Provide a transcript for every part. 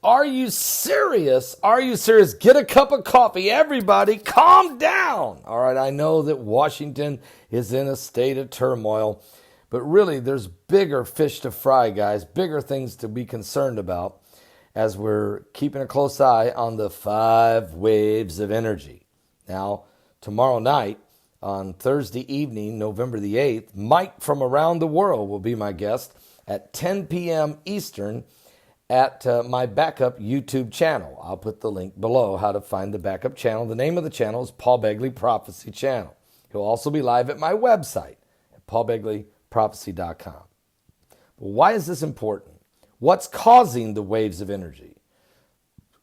Are you serious? Are you serious? Get a cup of coffee. Everybody, calm down. All right, I know that Washington is in a state of turmoil, but really there's bigger fish to fry, guys, bigger things to be concerned about as we're keeping a close eye on the 5 waves of energy. Now, tomorrow night, on Thursday evening, November the 8th, Mike from around the world will be my guest at 10 p.m. Eastern at my backup YouTube channel. I'll put the link below how to find the backup channel. The name of the channel is Paul Begley Prophecy Channel. He'll also be live at my website at paulbegleyprophecy.com. Why is this important? What's causing the waves of energy?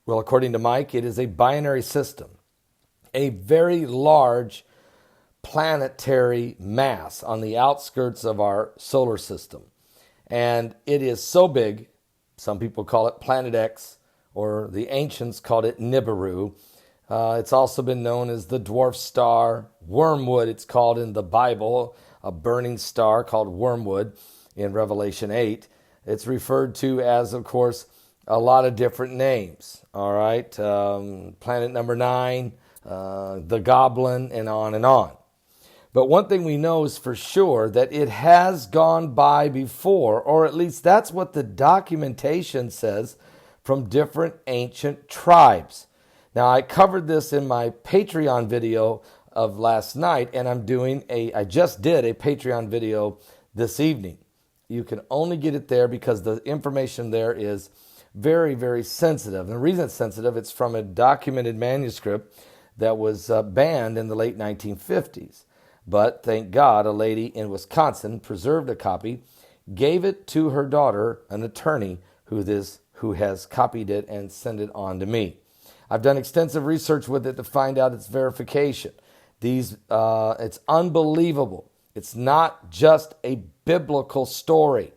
Well, according to Mike, it is a binary system, a very large planetary mass on the outskirts of our solar system. And it is so big, some people call it Planet X, or the ancients called it Nibiru. It's also been known as the dwarf star, wormwood, it's called in the Bible, a burning star called wormwood in Revelation 8. It's referred to as, of course, a lot of different names, all right? Planet number 9, the goblin, and on and on. But one thing we know is for sure that it has gone by before, or at least that's what the documentation says from different ancient tribes. Now, I covered this in my Patreon video of last night, and I just did a Patreon video this evening. You can only get it there because the information there is very, very sensitive. And the reason it's sensitive, it's from a documented manuscript that was banned in the late 1950s. But thank God, a lady in Wisconsin preserved a copy, gave it to her daughter, an attorney, who has copied it and sent it on to me. I've done extensive research with it to find out its verification. It's unbelievable. It's not just a biblical story.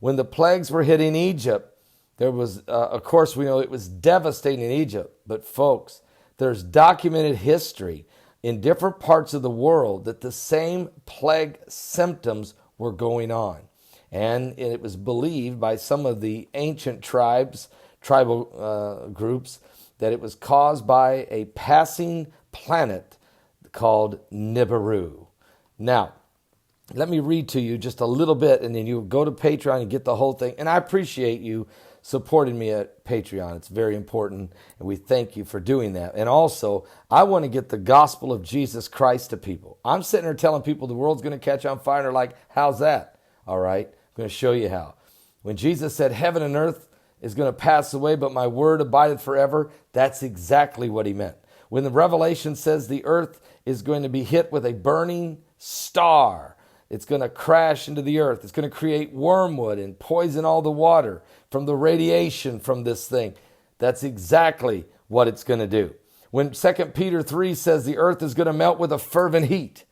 When the plagues were hitting Egypt, there was, of course, we know it was devastating in Egypt. But folks, there's documented history in different parts of the world that the same plague symptoms were going on. And it was believed by some of the ancient tribal groups, that it was caused by a passing planet called Nibiru. Now, let me read to you just a little bit, and then you go to Patreon and get the whole thing. And I appreciate you supporting me at Patreon. It's very important, and we thank you for doing that. And also, I want to get the gospel of Jesus Christ to people. I'm sitting there telling people the world's going to catch on fire, and they're like, how's that? All right, I'm going to show you how. When Jesus said heaven and earth is going to pass away, but my word abideth forever, that's exactly what he meant. When the Revelation says the earth is going to be hit with a burning star, it's going to crash into the earth. It's going to create wormwood and poison all the water from the radiation from this thing. That's exactly what it's going to do. When 2 Peter 3 says the earth is going to melt with a fervent heat,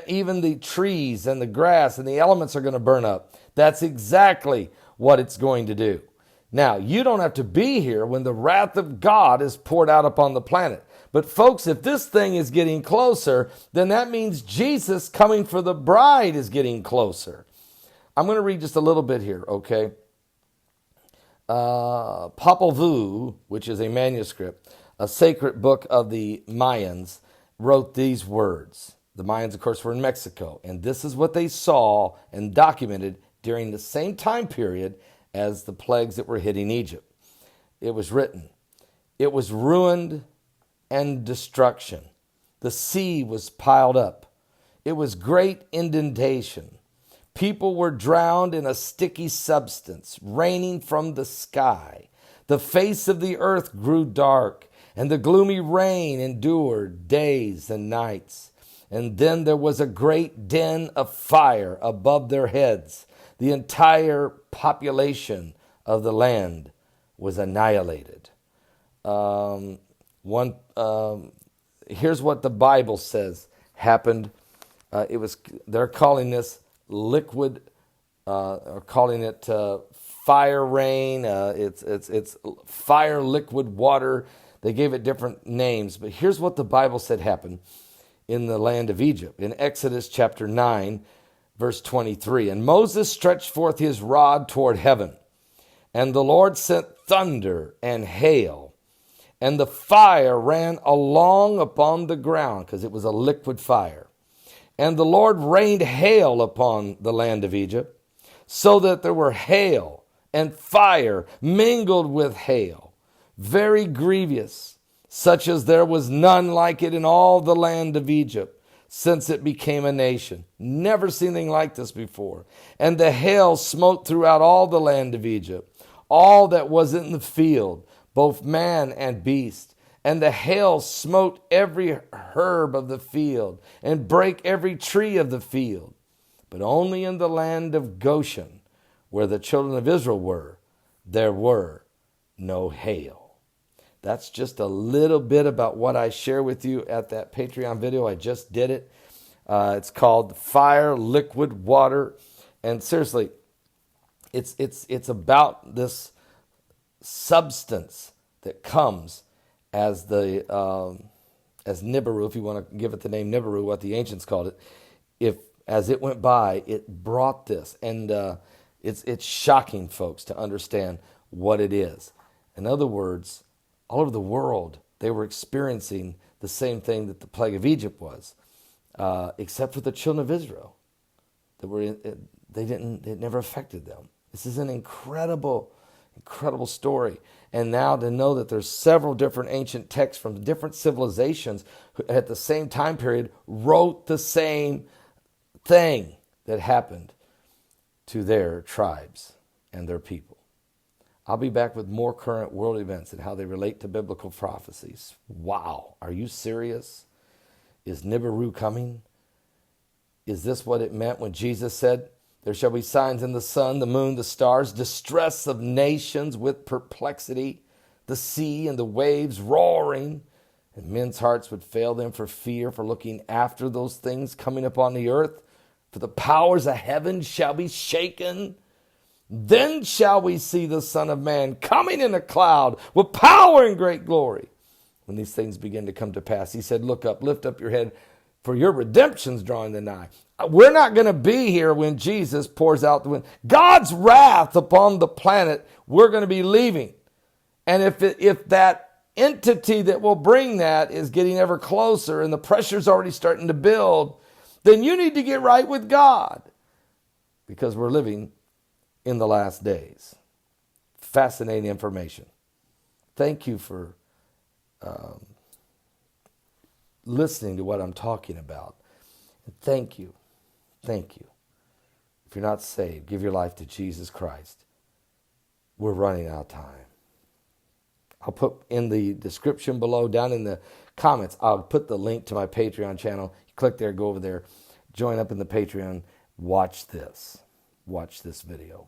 even the trees and the grass and the elements are going to burn up. That's exactly what it's going to do. Now, you don't have to be here when the wrath of God is poured out upon the planet. But folks, if this thing is getting closer, then that means Jesus coming for the bride is getting closer. I'm going to read just a little bit here, okay? Popol Vuh, which is a manuscript, a sacred book of the Mayans, wrote these words. The Mayans, of course, were in Mexico, and this is what they saw and documented during the same time period as the plagues that were hitting Egypt. It was written, it was ruined and destruction. The sea was piled up. It was great inundation. People were drowned in a sticky substance raining from the sky. The face of the earth grew dark, and the gloomy rain endured days and nights. And then there was a great den of fire above their heads. The entire population of the land was annihilated. Here's what the Bible says happened. They're calling this liquid, or calling it fire rain. It's fire liquid water. They gave it different names, but here's what the Bible said happened in the land of Egypt. In Exodus chapter 9, verse 23, and Moses stretched forth his rod toward heaven, and the Lord sent thunder and hail, and the fire ran along upon the ground, because it was a liquid fire. And the Lord rained hail upon the land of Egypt, so that there were hail and fire mingled with hail, very grievous, such as there was none like it in all the land of Egypt, since it became a nation. Never seen anything like this before. And the hail smote throughout all the land of Egypt, all that was in the field, both man and beast. And the hail smote every herb of the field, and brake every tree of the field. But only in the land of Goshen, where the children of Israel were, there were no hail. That's just a little bit about what I share with you at that Patreon video. I just did it. It's called Fire, Liquid, Water. And seriously, it's about this substance that comes as Nibiru, if you want to give it the name Nibiru, what the ancients called it. As it went by, it brought this. And it's shocking, folks, to understand what it is. In other words, all over the world, they were experiencing the same thing that the plague of Egypt was, except for the children of Israel. It never affected them. This is an incredible story. And now to know that there's several different ancient texts from different civilizations who at the same time period wrote the same thing that happened to their tribes and their people. I'll be back with more current world events and how they relate to biblical prophecies. Wow, are you serious? Is Nibiru coming? Is this what it meant when Jesus said, there shall be signs in the sun, the moon, the stars, distress of nations with perplexity, the sea and the waves roaring, and men's hearts would fail them for fear, for looking after those things coming upon the earth. For the powers of heaven shall be shaken. Then shall we see the Son of Man coming in a cloud with power and great glory. When these things begin to come to pass, he said, look up, lift up your head, for your redemption's drawing the nigh. We're not going to be here when Jesus pours out the wind. God's wrath upon the planet, we're going to be leaving. And if that entity that will bring that is getting ever closer and the pressure's already starting to build, then you need to get right with God, because we're living in the last days. Fascinating information. Thank you for listening to what I'm talking about. And thank you. If you're not saved, give your life to Jesus Christ. We're running out of time. I'll put in the description below, down in the comments, I'll put the link to my Patreon channel. You click there, go over there, join up in the Patreon, watch this video.